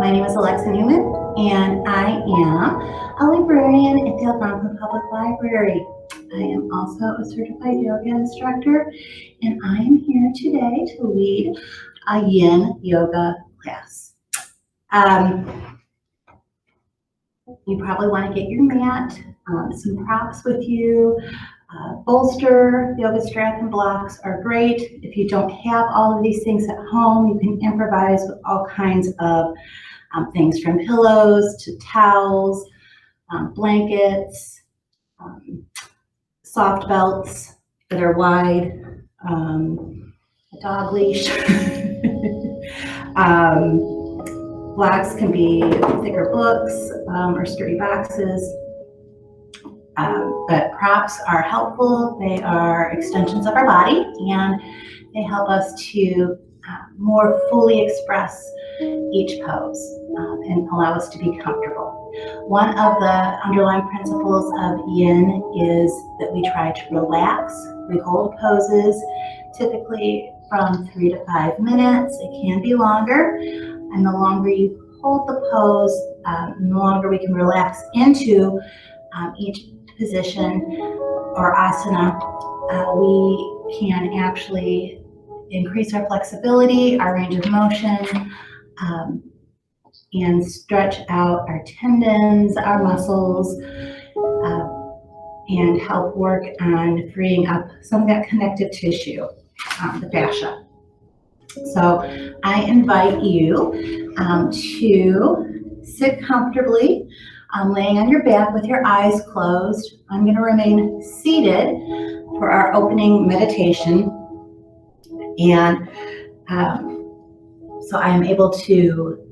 My name is Alexa Newman, and I am a librarian at the Algonquin Public Library. I am also a certified yoga instructor, and I am here today to lead a Yin Yoga class. You probably want to get your mat, some props with you. Bolster, yoga strap and blocks are great. If you don't have all of these things at home, you can improvise with all kinds of things from pillows to towels, blankets, soft belts that are wide, a dog leash. Blocks can be thicker books or sturdy boxes. But props are helpful. They are extensions of our body, and they help us to more fully express each pose and allow us to be comfortable. One of the underlying principles of Yin is that we try to relax. We hold poses typically from 3 to 5 minutes. It can be longer, and the longer you hold the pose, the longer we can relax into each position or asana. We can actually increase our flexibility, our range of motion, and stretch out our tendons, our muscles, and help work on freeing up some of that connective tissue, the fascia. So I invite you to sit comfortably, laying on your back with your eyes closed. I'm going to remain seated for our opening meditation. And so I am able to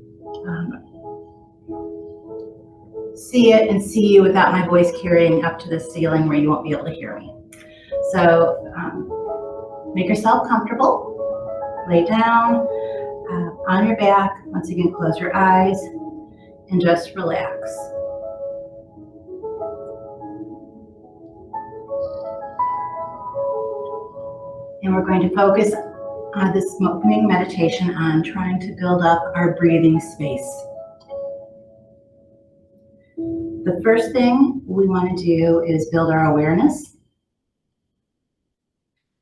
see it and see you without my voice carrying up to the ceiling where you won't be able to hear me. So make yourself comfortable. Lay down on your back. Once again, close your eyes and just relax. And we're going to focus on this opening meditation on trying to build up our breathing space. The first thing we want to do is build our awareness.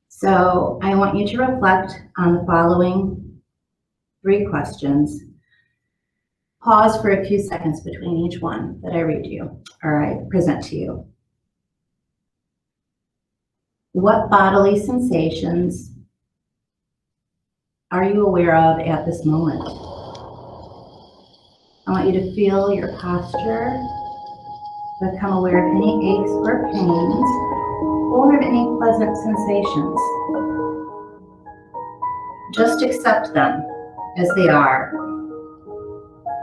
So I want you to reflect on the following 3 questions. Pause for a few seconds between each one that I read you or I present to you. What bodily sensations are you aware of at this moment? I want you to feel your posture, become aware of any aches or pains, or of any pleasant sensations. Just accept them as they are,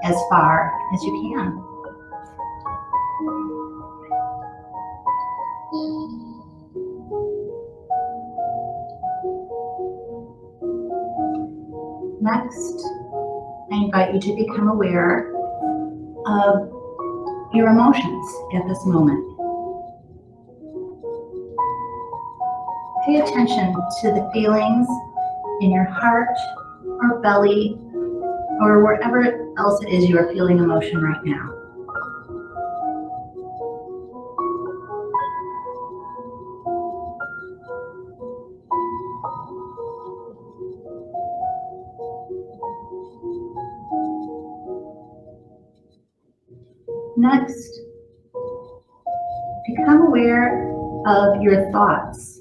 as far as you can. Next, I invite you to become aware of your emotions at this moment. Pay attention to the feelings in your heart or belly or wherever else it is you are feeling emotion right now. Next, become aware of your thoughts.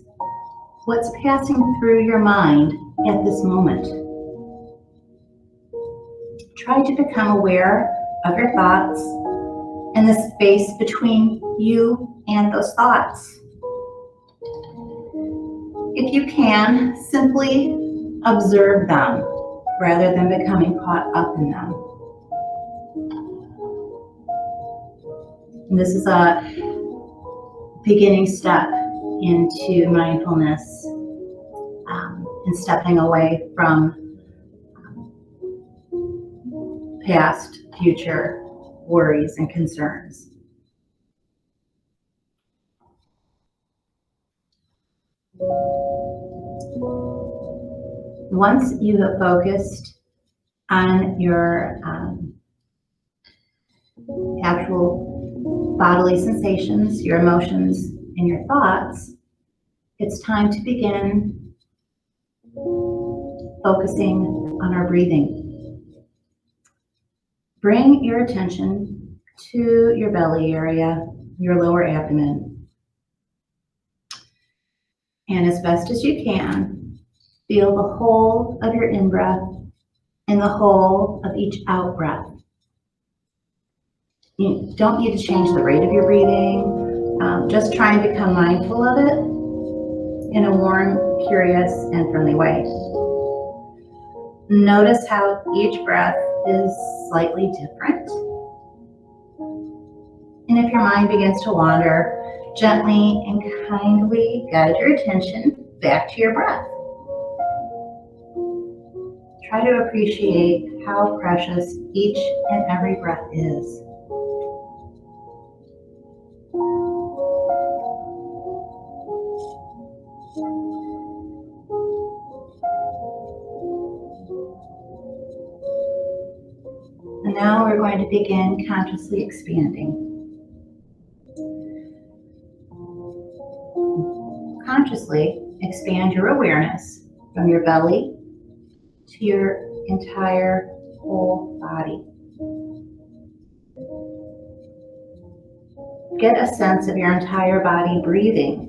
What's passing through your mind at this moment? Try to become aware of your thoughts and the space between you and those thoughts. If you can, simply observe them rather than becoming caught up in them. And this is a beginning step into mindfulness and stepping away from past, future worries and concerns. Once you have focused on your actual bodily sensations, your emotions, and your thoughts, it's time to begin focusing on our breathing. Bring your attention to your belly area, your lower abdomen. And as best as you can, feel the whole of your in-breath and the whole of each out-breath. You don't need to change the rate of your breathing. Just try and become mindful of it in a warm, curious, and friendly way. Notice how each breath is slightly different. And if your mind begins to wander, gently and kindly guide your attention back to your breath. Try to appreciate how precious each and every breath is. And now we're going to begin consciously expanding. Consciously expand your awareness from your belly to your entire whole body. Get a sense of your entire body breathing,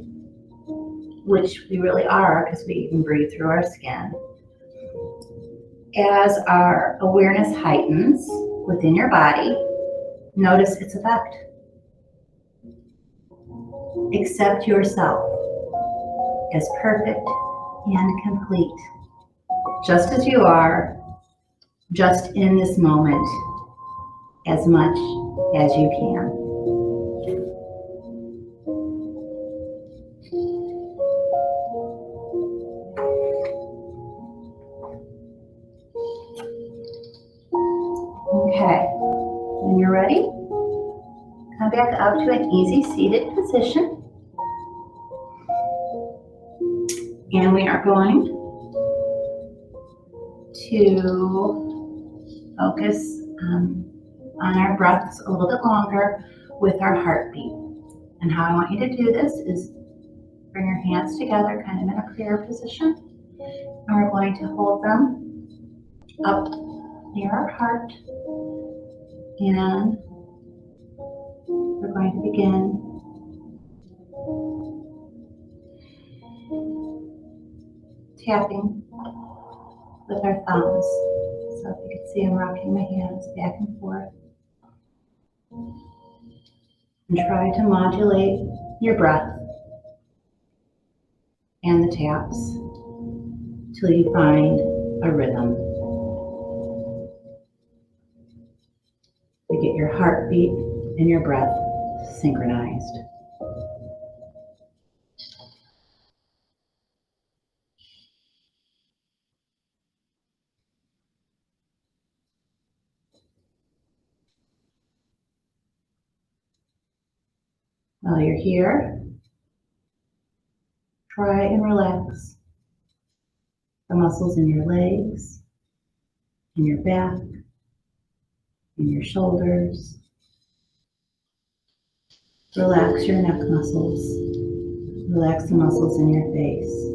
which we really are because we even breathe through our skin. As our awareness heightens within your body, notice its effect. Accept yourself as perfect and complete, just as you are, just in this moment, as much as you can. Okay, when you're ready, come back up to an easy seated position. And we are going to focus on our breaths a little bit longer with our heartbeat. And how I want you to do this is bring your hands together, kind of in a prayer position. And we're going to hold them up near our heart. And we're going to begin tapping with our thumbs. So if you can see, I'm rocking my hands back and forth. And try to modulate your breath and the taps till you find a rhythm. To get your heartbeat and your breath synchronized. While you're here, try and relax the muscles in your legs, in your back, in your shoulders. Relax your neck muscles. Relax the muscles in your face.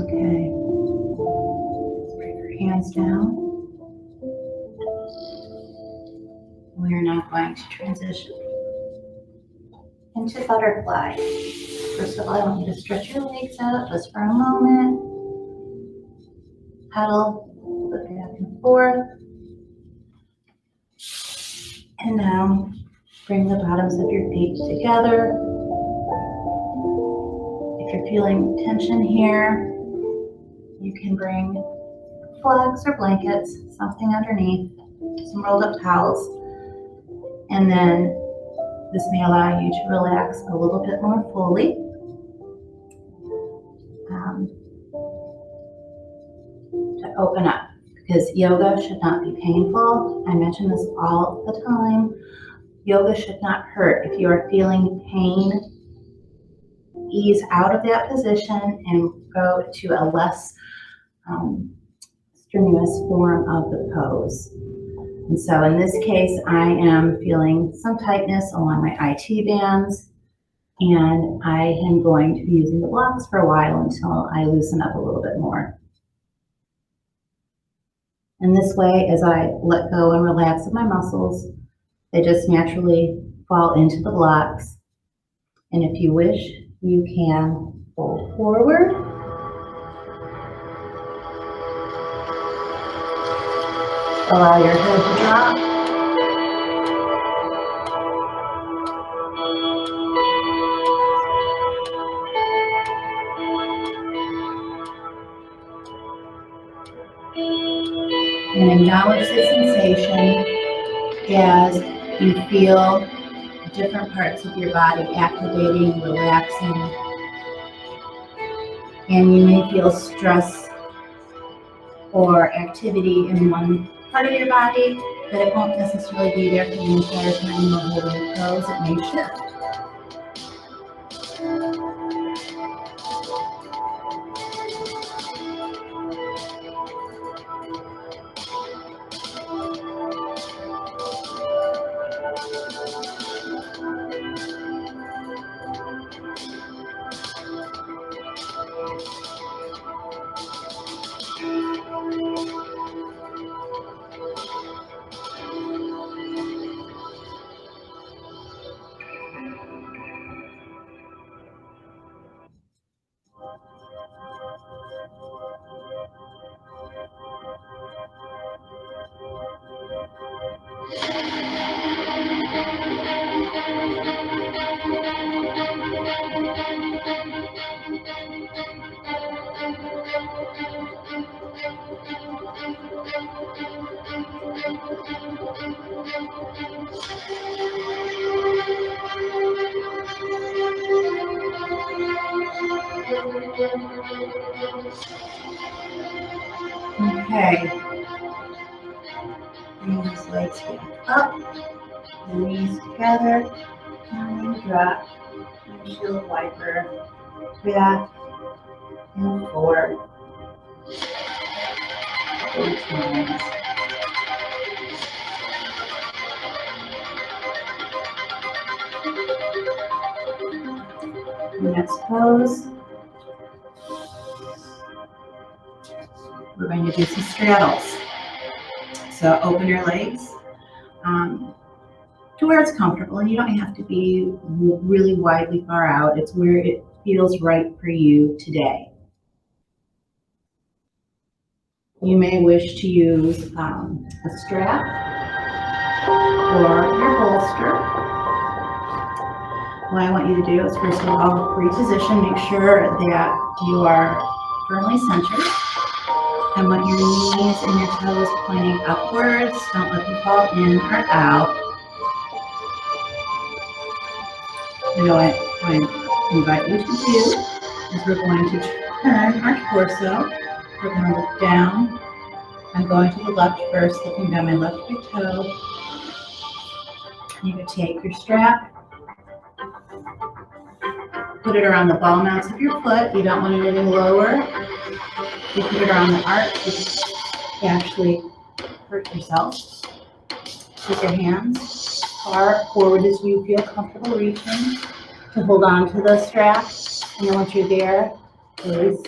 Okay. Bring your hands down. We are now going to transition into butterfly. First of all, I want you to stretch your legs out just for a moment. Pedal, look back and forth. And now bring the bottoms of your feet together. If you're feeling tension here, you can bring flags or blankets, something underneath, some rolled up towels. And then this may allow you to relax a little bit more fully. open up, because yoga should not be painful. I mention this all the time. Yoga should not hurt. If you are feeling pain, ease out of that position and go to a less strenuous form of the pose. And so in this case, I am feeling some tightness along my IT bands, and I am going to be using the blocks for a while until I loosen up a little bit more. And this way, as I let go and relax of my muscles, they just naturally fall into the blocks. And if you wish, you can fold forward. Allow your head to drop. And acknowledge the sensation as you feel different parts of your body activating, relaxing. And you may feel stress or activity in one part of your body, but it won't necessarily be there for the entire time you're holding the pose. It may shift. Okay. Bring these legs back up, knees together, and drop. Windshield wiper back and forward. 8 times. Next pose, we're going to do some straddles. So open your legs to where it's comfortable, and you don't have to be really widely far out. It's where it feels right for you today. You may wish to use a strap or your bolster. What I want you to do is, first of all, reposition. Make sure that you are firmly centered. I want your knees and your toes pointing upwards. Don't let them fall in or out. And what I invite you to do is we're going to turn our torso. We're going to look down. I'm going to the left first, looking down my left big toe. You can take your strap, put it around the ball mounts of your foot. You don't want it any lower. You put it around the arch, you actually hurt yourself. Take your hands far forward as you feel comfortable reaching to hold on to the strap. And then once you're there, release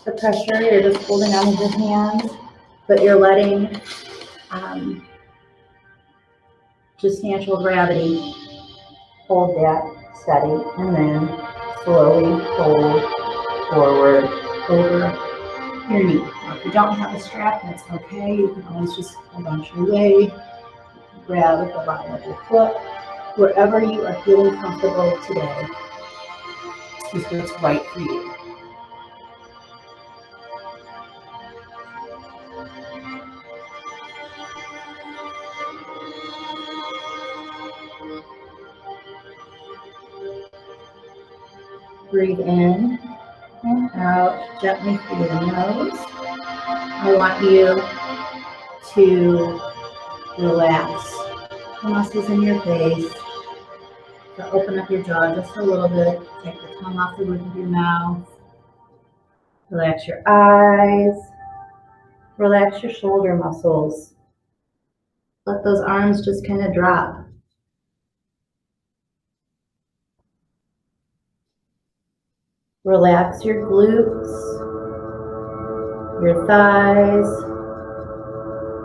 the pressure. You're just holding on with your hands, but you're letting just natural gravity hold that steady, and then slowly fold forward over your knee. Now, if you don't have a strap, that's okay. You can always just hold onto your leg, grab the bottom of your foot. Wherever you are feeling comfortable today is what's right for you. Breathe in and out gently through the nose. I want you to relax the muscles in your face, to open up your jaw just a little bit, take the tongue off the roof of your mouth, relax your eyes, relax your shoulder muscles. Let those arms just kind of drop. Relax your glutes, your thighs,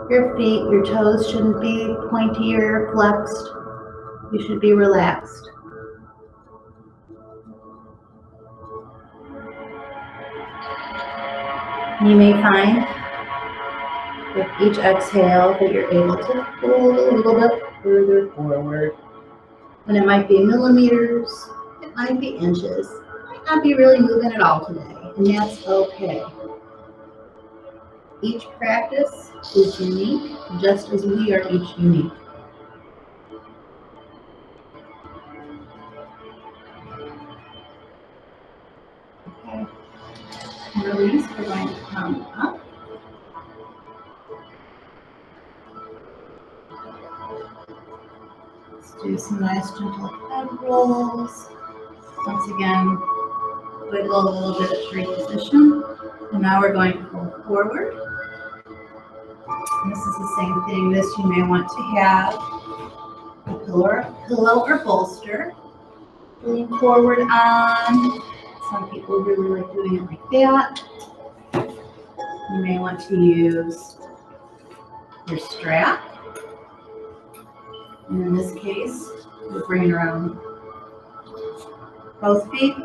your feet. Your toes shouldn't be pointy or flexed. You should be relaxed. You may find with each exhale that you're able to pull a little bit further forward. And it might be millimeters, it might be inches, it might not be really moving at all today, and that's okay. Each practice is unique, just as we are each unique. Okay. Release, we're going to come up. Let's do some nice gentle head rolls. Once again, wiggle a little bit at tree position. And now we're going to pull forward. And this is the same thing. This you may want to have a pillow or bolster. Lean forward on. Some people really like doing it like that. You may want to use your strap. And in this case, we're bringing around both feet.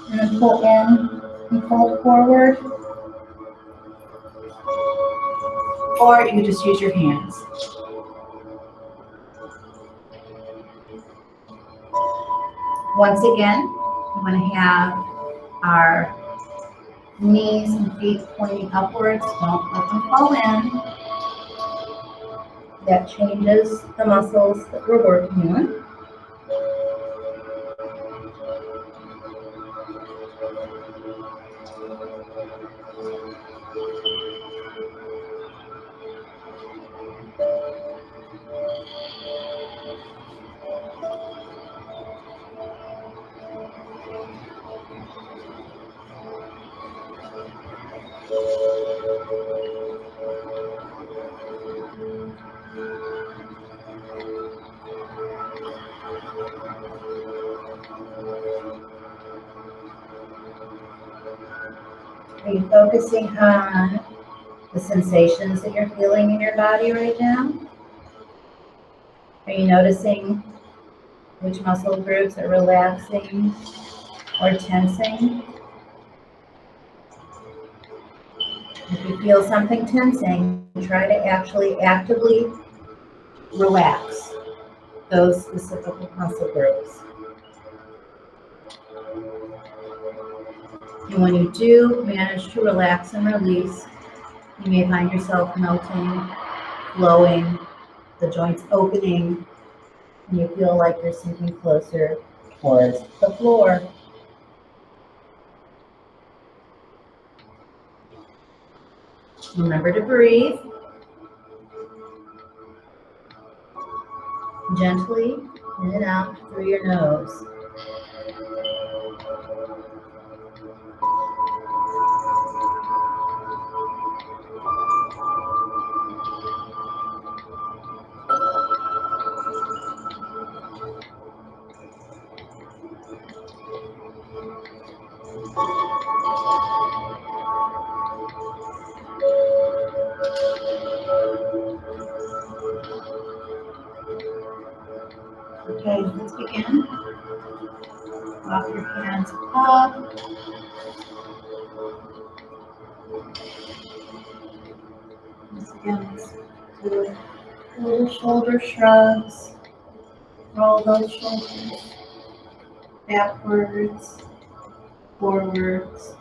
And then pull in and fold forward. Or you can just use your hands. Once again, we want to have our knees and feet pointing upwards. Don't let them fall in. That changes the muscles that we're working on. Are you focusing on the sensations that you're feeling in your body right now? Are you noticing which muscle groups are relaxing or tensing? If you feel something tensing, try to actually actively relax those specific muscle groups. And when you do manage to relax and release, you may find yourself melting, flowing, the joints opening, and you feel like you're sinking closer towards the floor. Remember to breathe gently in and out through your nose. Okay, let's begin. Walk your hands up. Once again, let's do little shoulder shrugs. Roll those shoulders backwards, forwards.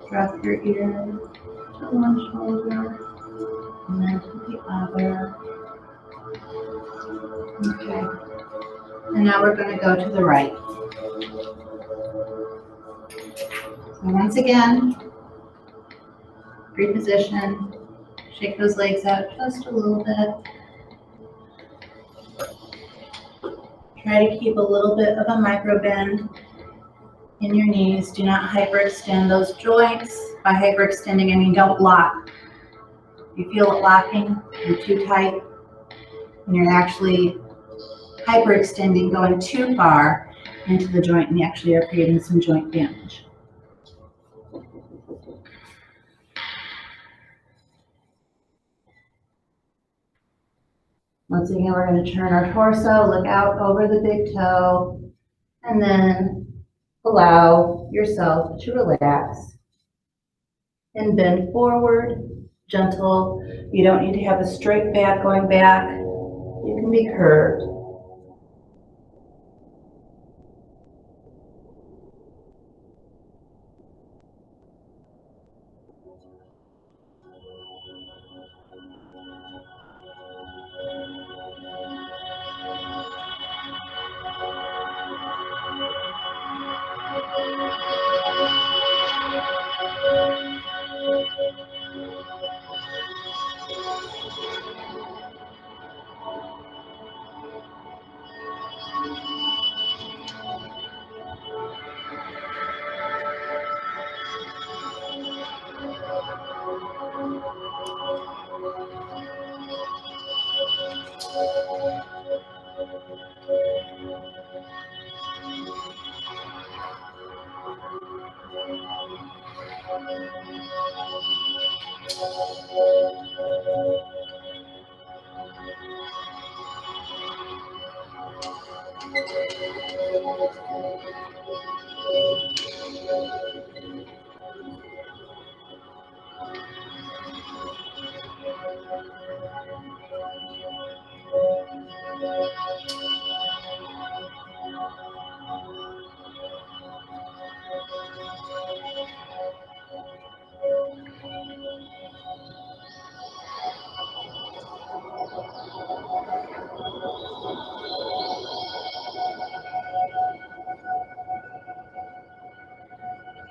Drop your ear to one shoulder and then to the other. Okay. And now we're going to go to the right. So once again, Reposition. Shake those legs out just a little bit. Try to keep a little bit of a micro bend in your knees. Do not hyperextend those joints. By hyperextending, I mean don't lock. If you feel it locking, you're too tight, and you're actually hyperextending, going too far into the joint, and you actually are creating some joint damage. Once again, we're going to turn our torso, look out over the big toe, and then allow yourself to relax and bend forward, gentle. You don't need to have a straight back going back. You can be curved.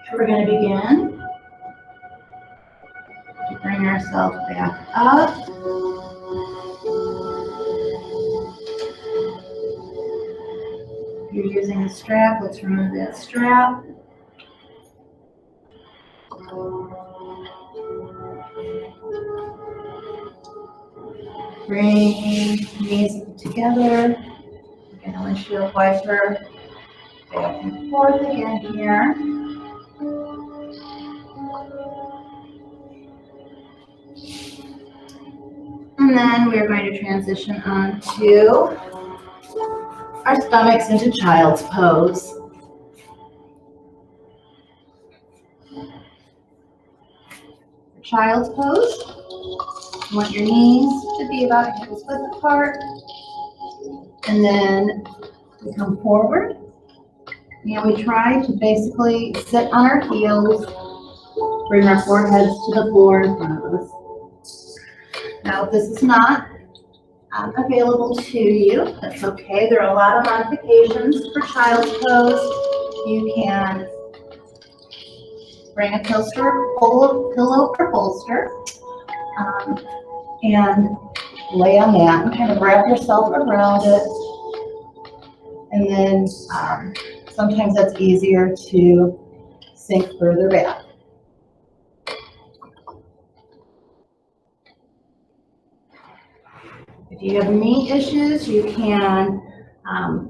We're going to begin to bring ourselves back up. If you're using a strap, let's remove that strap. Bring knees together. Get a windshield wiper. Back and forth again here. And then we're going to transition on to our stomachs into child's pose. For child's pose, you want your knees to be about hips width apart. And then we come forward. And we try to basically sit on our heels, bring our foreheads to the floor in front of us. Now, if this is not available to you, that's okay. There are a lot of modifications for child's pose. You can bring a pillow or bolster and lay on that and kind of wrap yourself around it. And then sometimes that's easier to sink further back. If you have knee issues, you can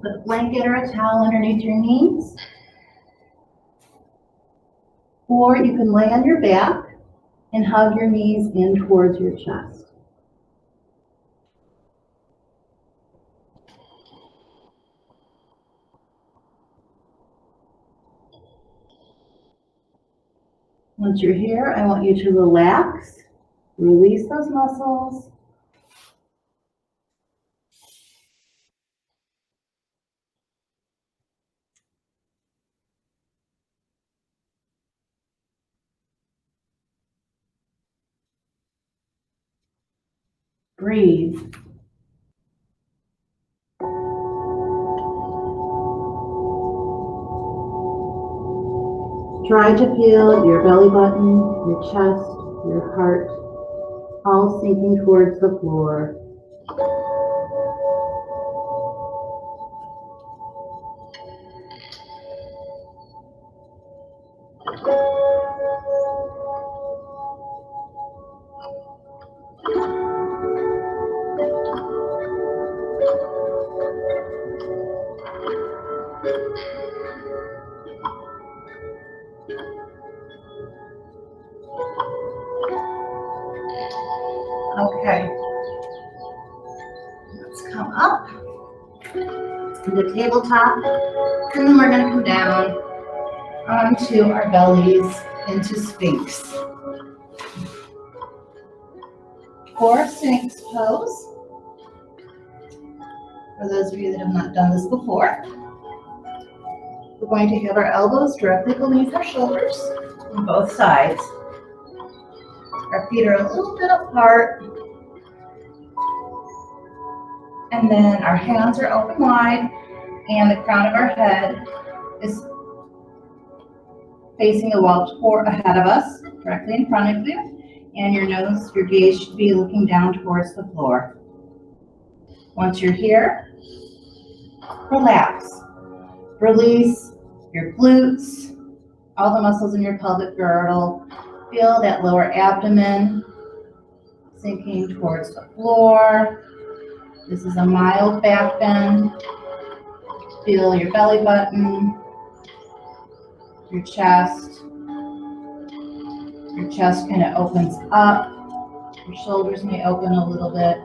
put a blanket or a towel underneath your knees. Or you can lay on your back and hug your knees in towards your chest. Once you're here, I want you to relax, release those muscles. Breathe. Try to feel your belly button, your chest, Your heart all sinking towards the floor. Okay, let's come up to the tabletop, and then we're going to come down onto our bellies into Sphinx. For Sphinx pose, for those of you that have not done this before, we're going to have our elbows directly beneath our shoulders on both sides. Our feet are a little bit apart, and then our hands are open wide, and the crown of our head is facing the wall ahead of us, directly in front of you, and your gaze should be looking down towards the floor. Once you're here, relax. Release your glutes, all the muscles in your pelvic girdle. Feel that lower abdomen sinking towards the floor. This is a mild back bend. Feel your belly button, your chest. Your chest kind of opens up. Your shoulders may open a little bit.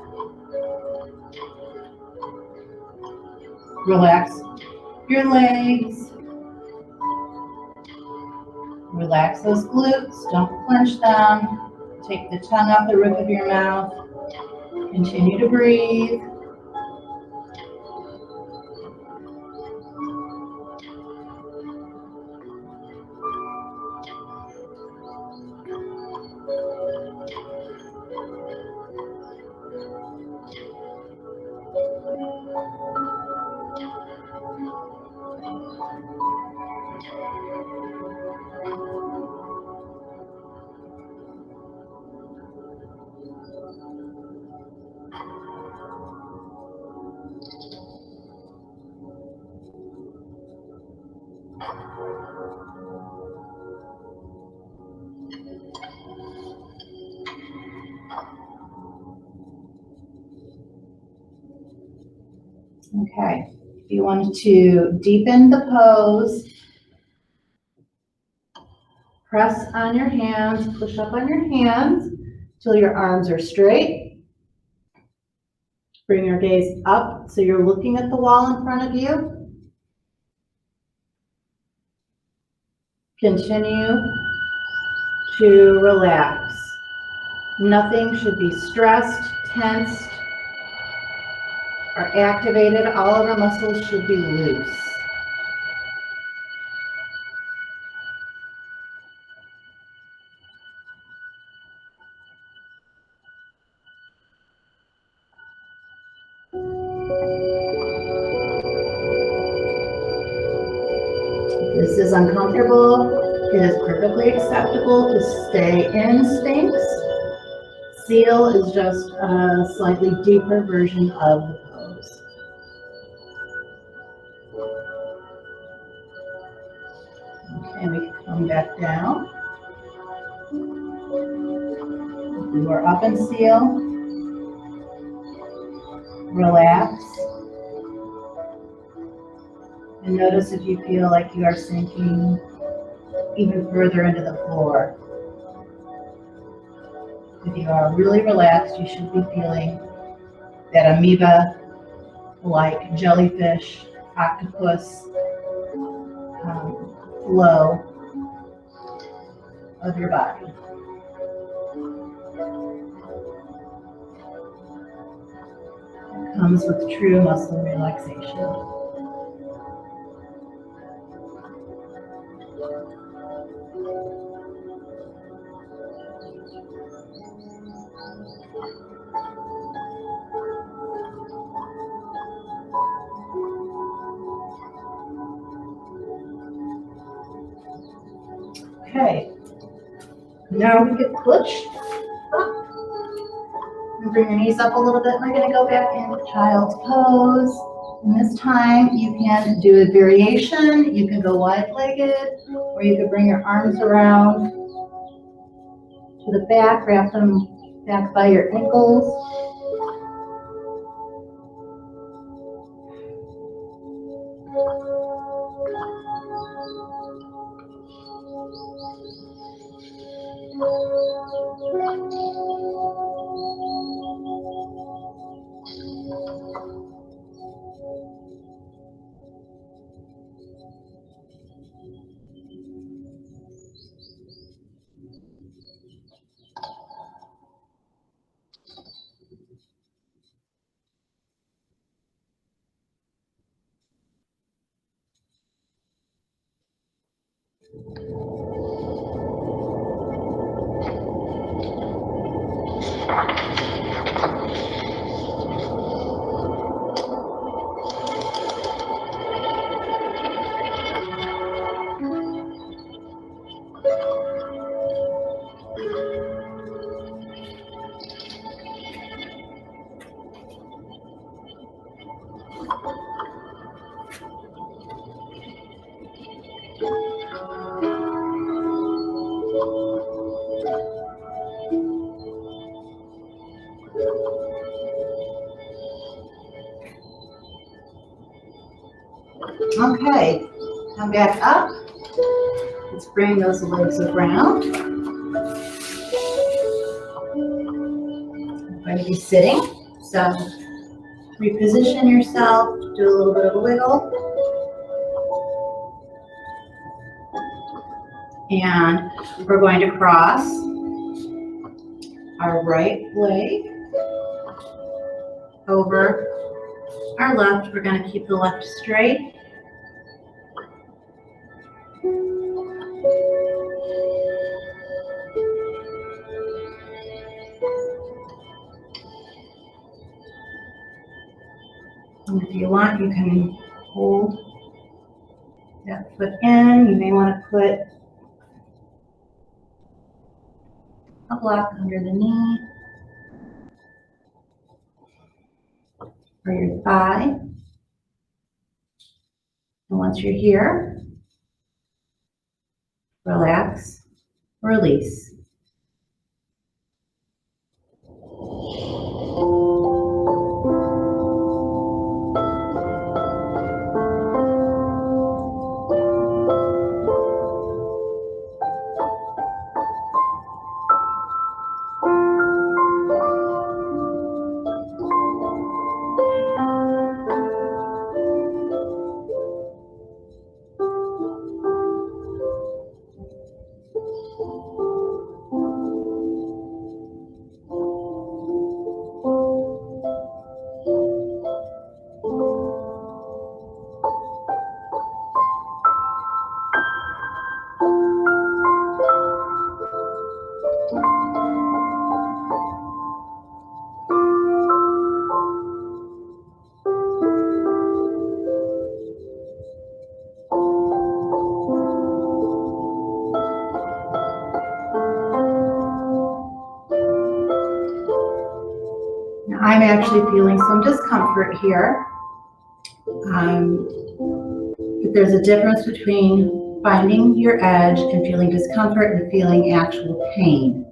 Relax your legs. Relax those glutes. Don't clench them. Take the tongue off the roof of your mouth. Continue to breathe. Okay, if you wanted to deepen the pose, press on your hands, push up on your hands till your arms are straight. Bring your gaze up so you're looking at the wall in front of you. Continue to relax. Nothing should be stressed, tensed, or activated. All of our muscles should be loose. If this is uncomfortable, it is perfectly acceptable to stay in Sphinx. Seal is just a slightly deeper version of the pose. Okay, we can come back down. You are up in seal. Relax. And notice if you feel like you are sinking even further into the floor. If you are really relaxed, you should be feeling that amoeba-like jellyfish, octopus flow of your body. It comes with true muscle relaxation. Okay, now we can push bring your knees up a little bit. We're going to go back into child's pose. And this time you can do a variation. You can go wide-legged, or you could bring your arms around to the back, wrap them back by your ankles. Okay, come back up. Let's bring those legs around. I'm going to be sitting, so reposition yourself, do a little bit of a wiggle. And we're going to cross our right leg over our left. We're going to keep the left straight. And if you want, you can hold that foot in. You may want to put a block under the knee or your thigh. And once you're here, relax, release. I'm actually feeling some discomfort here. But there's a difference between finding your edge and feeling discomfort and feeling actual pain.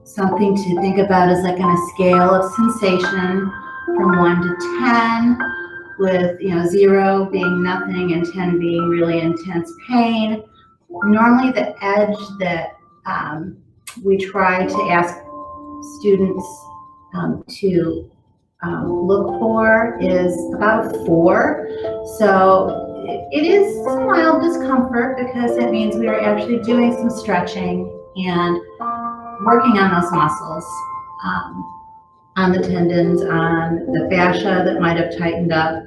Something to think about is like on a scale of sensation from 1 to 10, with 0 being nothing and 10 being really intense pain. Normally the edge that we try to ask students to look for is about a 4. So it is some mild discomfort because it means we are actually doing some stretching and working on those muscles, on the tendons, on the fascia that might have tightened up.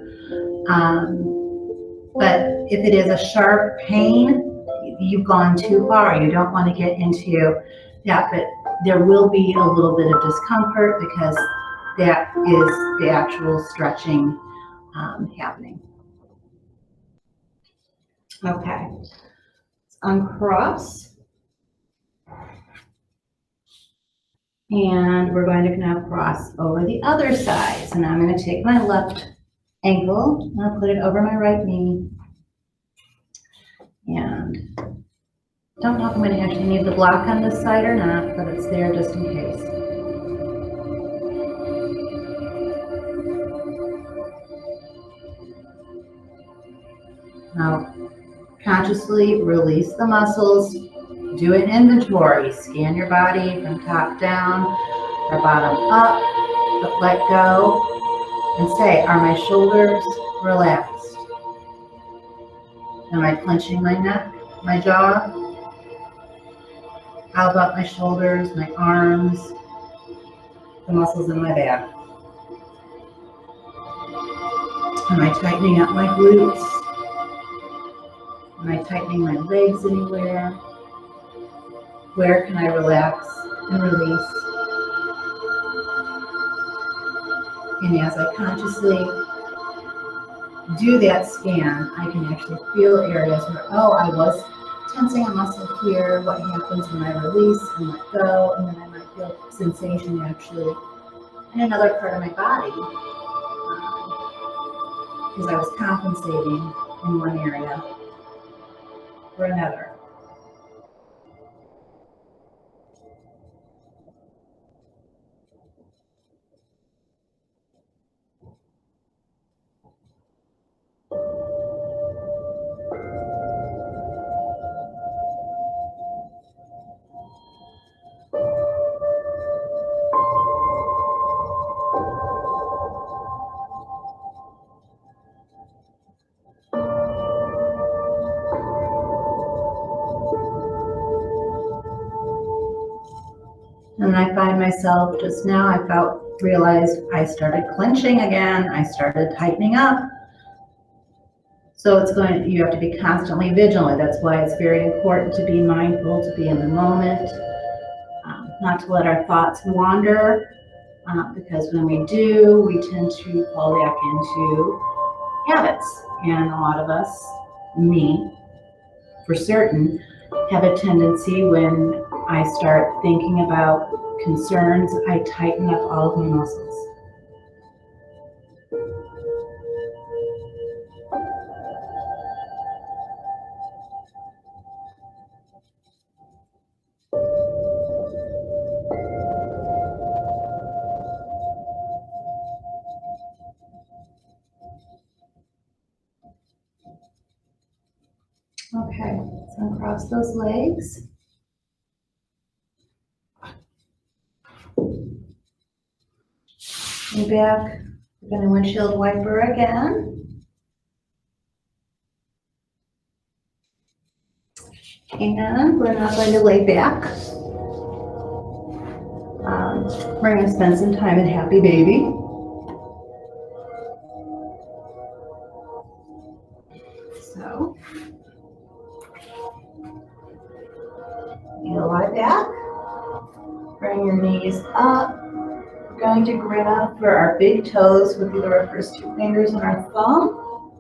But if it is a sharp pain, you've gone too far. You don't want to get into that, but there will be a little bit of discomfort because that is the actual stretching happening. Okay, let's uncross. And we're going to now cross over the other side. So now I'm going to take my left ankle and I'll put it over my right knee. And don't know if I'm going to actually need the block on this side or not, but it's there just in case. Now, consciously release the muscles. Do an inventory. Scan your body from top down or bottom up, but let go and say, are my shoulders relaxed? Am I clenching my neck, my jaw? How about my shoulders, my arms, the muscles in my back? Am I tightening up my glutes? Am I tightening my legs anywhere? Where can I relax and release? And as I consciously do that scan, I can actually feel areas where, oh, I was tensing a muscle here. What happens when I release and let go? And then I might feel sensation actually in another part of my body because I was compensating in one area for another. And I find myself just now, realized I started clenching again. I started tightening up. So you have to be constantly vigilant. That's why it's very important to be mindful, to be in the moment, not to let our thoughts wander, because when we do, we tend to fall back into habits. And a lot of us, me for certain, have a tendency when I start thinking about concerns, I tighten up all of my muscles. Okay, so uncross those legs. And back, we're going to windshield wiper again. And we're not going to lay back. We're going to spend some time at Happy Baby. So, you lie back. Bring your knees up. We're going to grab for our big toes with either our first two fingers and our thumb,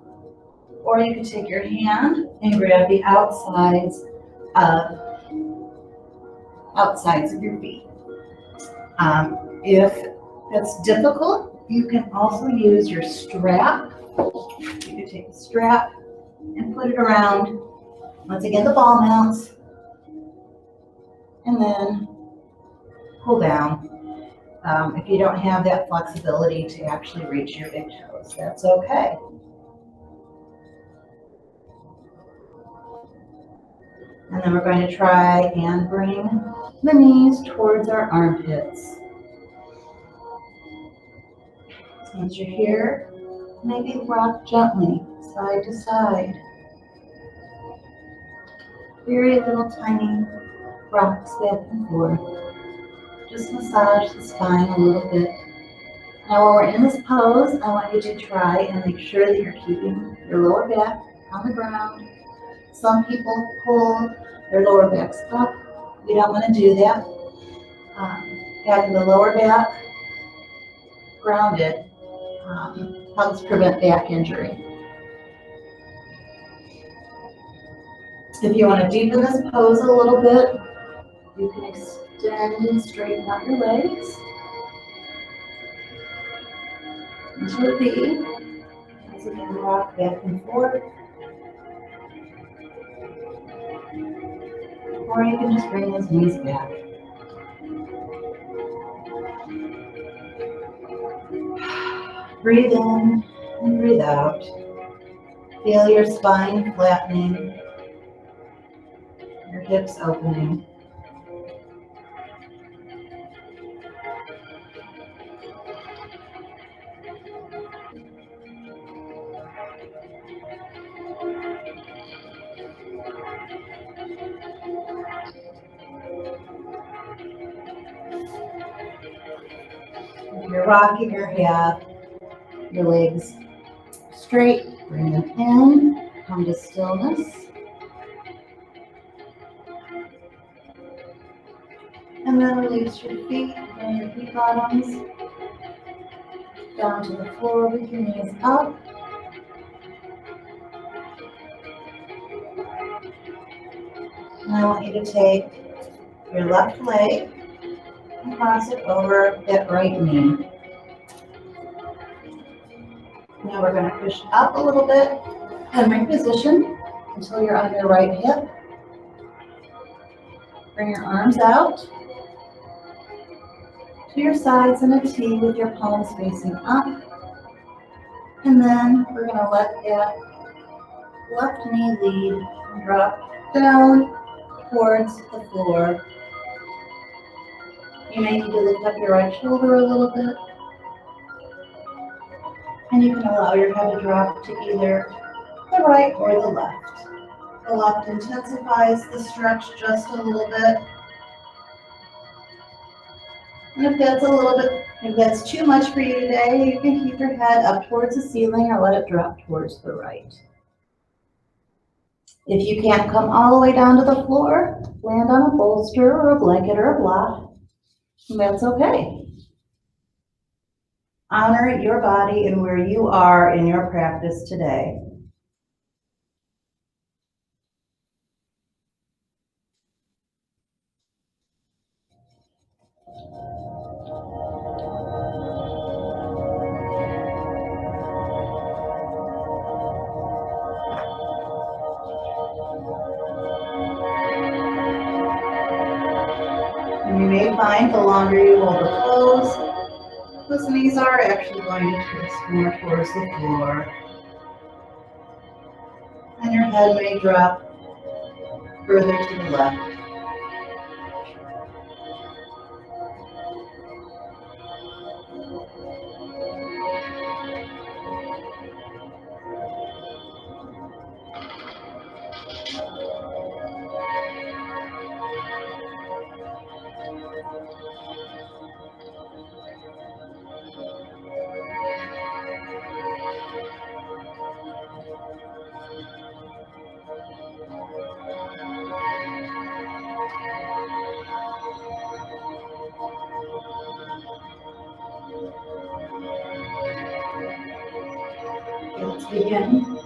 or you can take your hand and grab the outsides of your feet. If that's difficult, you can also use your strap. You can take the strap and put it around, once again, the ball mounts, and then pull down. If you don't have that flexibility to actually reach your big toes, that's okay. And then we're going to try and bring the knees towards our armpits. Once you're here, maybe rock gently side to side. Very little tiny rocks back and forth. Just massage the spine a little bit. Now when we're in this pose, I want you to try and make sure that you're keeping your lower back on the ground. Some people pull their lower backs up. We don't want to do that. Having the lower back grounded helps prevent back injury. If you want to deepen this pose a little bit, you can lift and straighten out your legs. Into a V. As you can rock back and forth. Or you can just bring those knees back. Breathe in and breathe out. Feel your spine flattening, your hips opening. If you're rocking your head, your legs straight, bring them in, come to stillness. And then release your feet and your feet bottoms down to the floor with your knees up. And I want you to take your left leg and cross it over that right knee. Now we're going to push up a little bit and reposition until you're on your right hip. Bring your arms out to your sides in a T with your palms facing up. And then we're going to let that left knee lead and drop down towards the floor. You may need to lift up your right shoulder a little bit. And you can allow your head to drop to either the right or the left. The left intensifies the stretch just a little bit. And if that's too much for you today, you can keep your head up towards the ceiling or let it drop towards the right. If you can't come all the way down to the floor, land on a bolster or a blanket or a block, and that's okay. Honor your body and where you are in your practice today. And you may find the longer you hold the pose, those knees are actually going to twist more towards the floor. And your head may drop further to the left. Let's begin.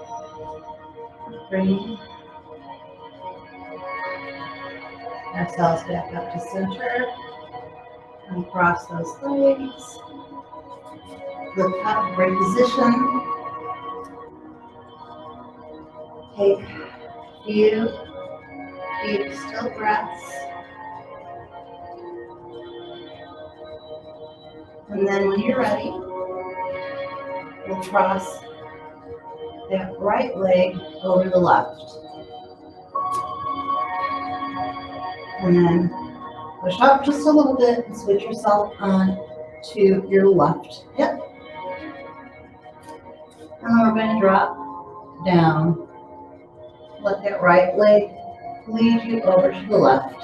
Bring ourselves back up to center and cross those legs. Look up, great position. Take a few deep, still breaths. And then when you're ready, we'll cross that right leg over the left. And then push up just a little bit and switch yourself on to your left hip. And then we're going to drop down. Let that right leg lead you over to the left.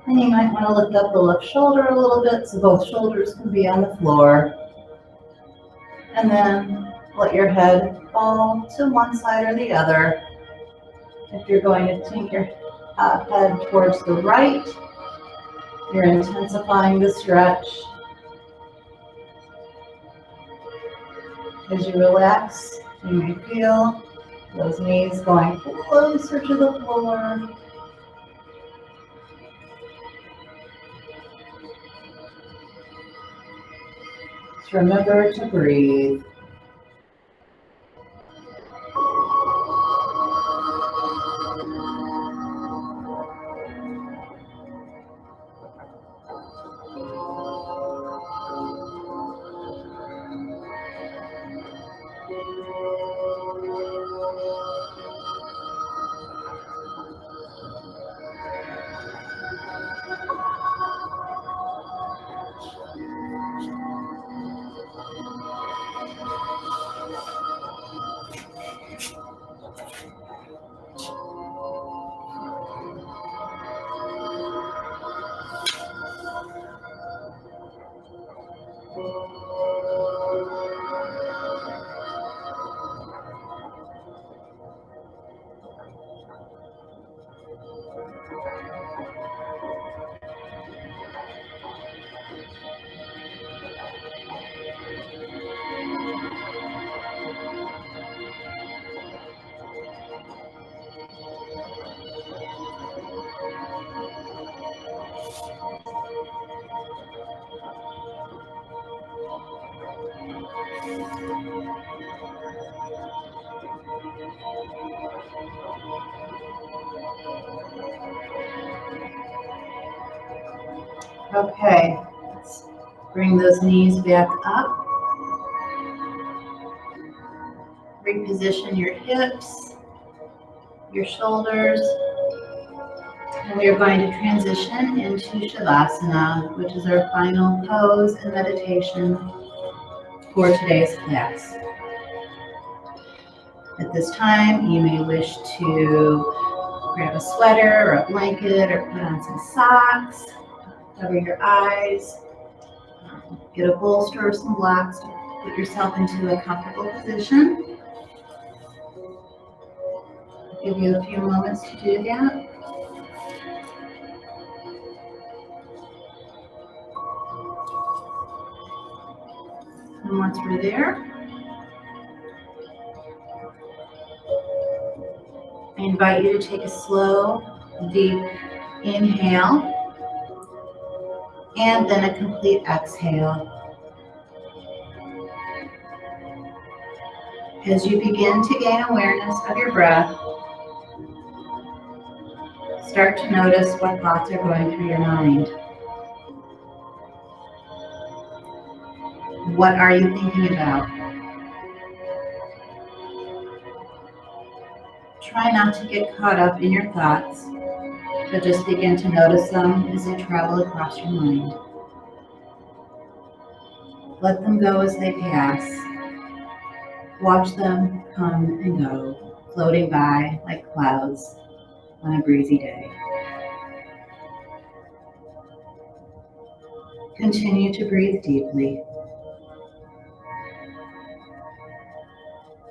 And you might want to lift up the left shoulder a little bit so both shoulders can be on the floor. And then let your head fall to one side or the other. If you're going to take your head towards the right, you're intensifying the stretch. As you relax You may feel those knees going closer to the floor. Just remember to breathe. Okay, let's bring those knees back up. Reposition your hips, your shoulders, and we are going to transition into Shavasana, which is our final pose and meditation for today's class. At this time, you may wish to grab a sweater or a blanket or put on some socks, cover your eyes, get a bolster or some blocks to put yourself into a comfortable position. I'll give you a few moments to do that. And once we're there, I invite you to take a slow, deep inhale and then a complete exhale. As you begin to gain awareness of your breath, start to notice what thoughts are going through your mind. What are you thinking about? Try not to get caught up in your thoughts, but just begin to notice them as they travel across your mind. Let them go as they pass. Watch them come and go, floating by like clouds on a breezy day. Continue to breathe deeply.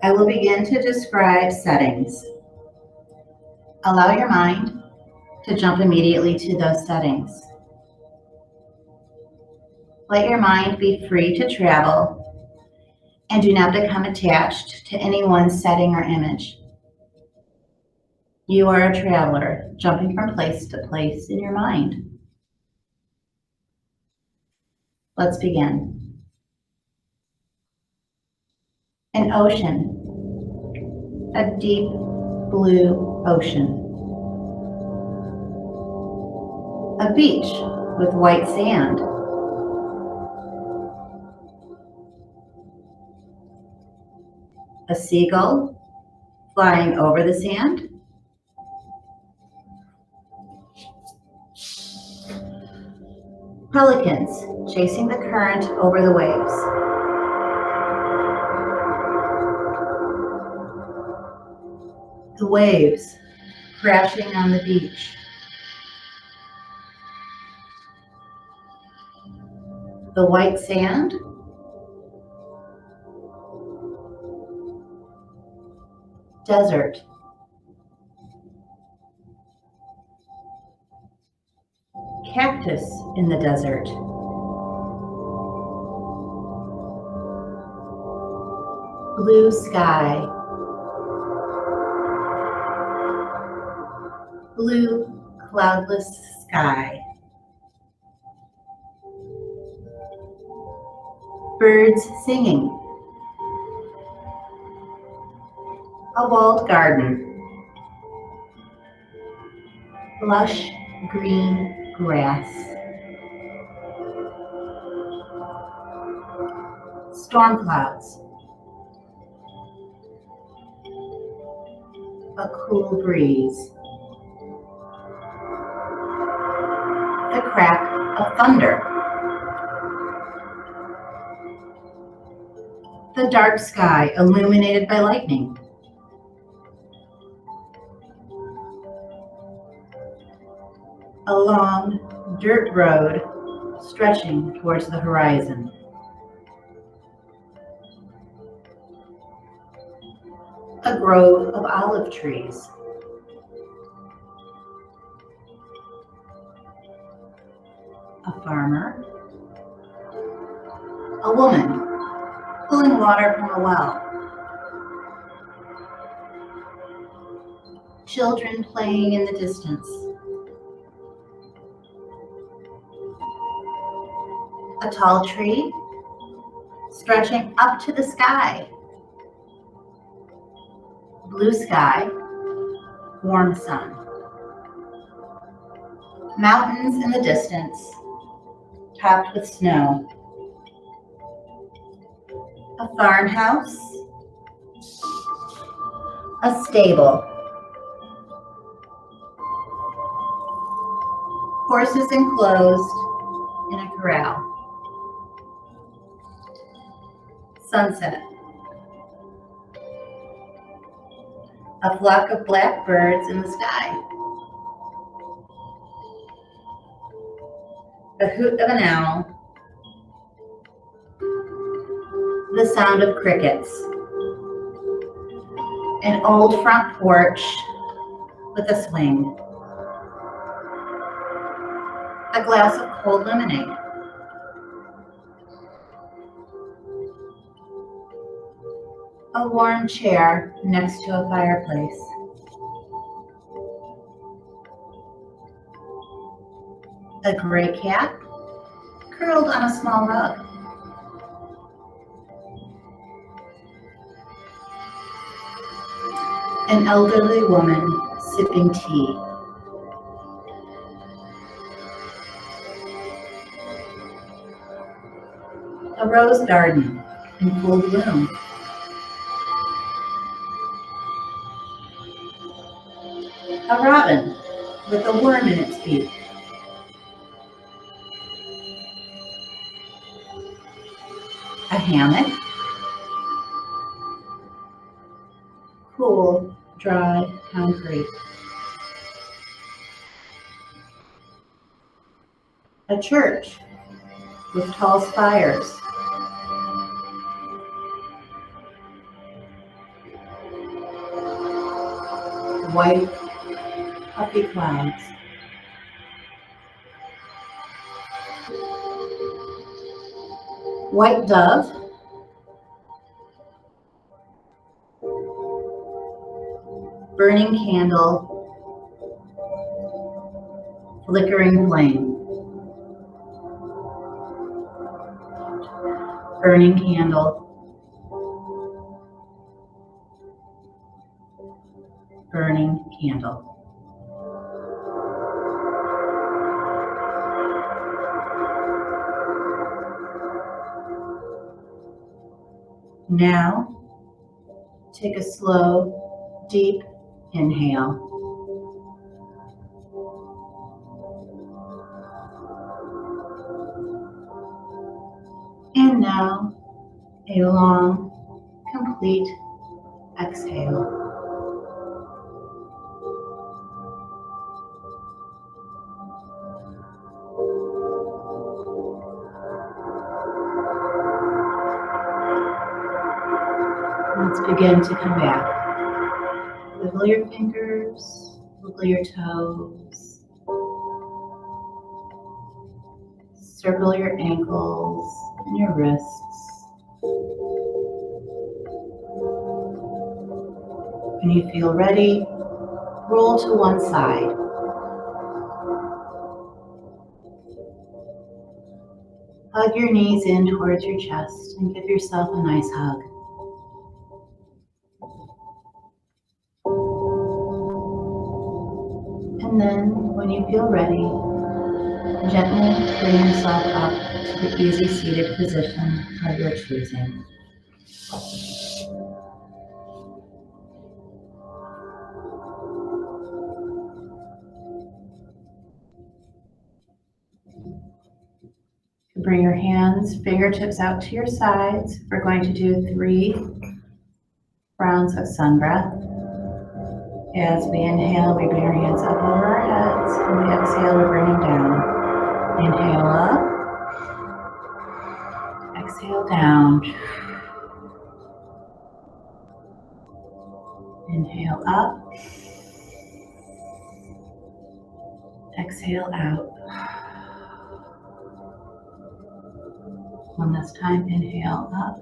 I will begin to describe settings. Allow your mind to jump immediately to those settings. Let your mind be free to travel and do not become attached to any one setting or image. You are a traveler jumping from place to place in your mind. Let's begin. An ocean, a deep blue ocean. A beach with white sand. A seagull flying over the sand. Pelicans chasing the current over the waves. The waves crashing on the beach. The white sand. Desert. Cactus in the desert. blue sky, blue cloudless sky, birds singing, a walled garden, lush green grass, storm clouds, a cool breeze, the crack of thunder, the dark sky illuminated by lightning, a long dirt road stretching towards the horizon, a grove of olive trees, a farmer, a woman pulling water from a well, children playing in the distance, a tall tree stretching up to the sky, blue sky, warm sun, mountains in the distance, topped with snow, a farmhouse, a stable, horses enclosed in a corral, sunset, a flock of blackbirds in the sky, the hoot of an owl, the sound of crickets, an old front porch with a swing, a glass of cold lemonade, a warm chair next to a fireplace, a gray cat curled on a small rug, an elderly woman sipping tea, a rose garden in full bloom, a robin with a worm in its beak, a hammock, cool, dry concrete, a church with tall spires, white, puffy clouds, white dove, burning candle, flickering flame, burning candle, burning candle. Now, take a slow, deep inhale. And now, a long, complete exhale. Let's begin to come back. Wiggle your fingers, wiggle your toes, circle your ankles and your wrists. When you feel ready, roll to one side. Hug your knees in towards your chest and give yourself a nice hug. And then, when you feel ready, gently bring yourself up to the easy seated position of your choosing. Bring your hands, fingertips out to your sides. We're going to do 3 rounds of sun breath. As we inhale, we bring our hands up over our heads. And we exhale, we bring them down. Inhale up. Exhale down. Inhale up. Exhale out. One last time, inhale up.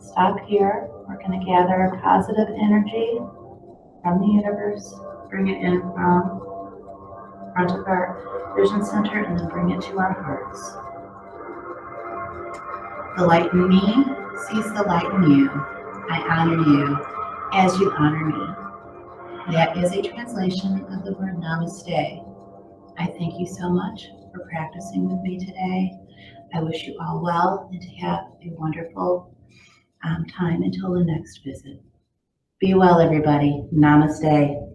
Stop here. We're going to gather positive energy from the universe, bring it in from front of our vision center, and then bring it to our hearts. The light in me sees the light in you. I honor you as you honor me. That is a translation of the word namaste. I thank you so much for practicing with me today. I wish you all well and to have a wonderful time until the next visit. Be well, everybody. Namaste.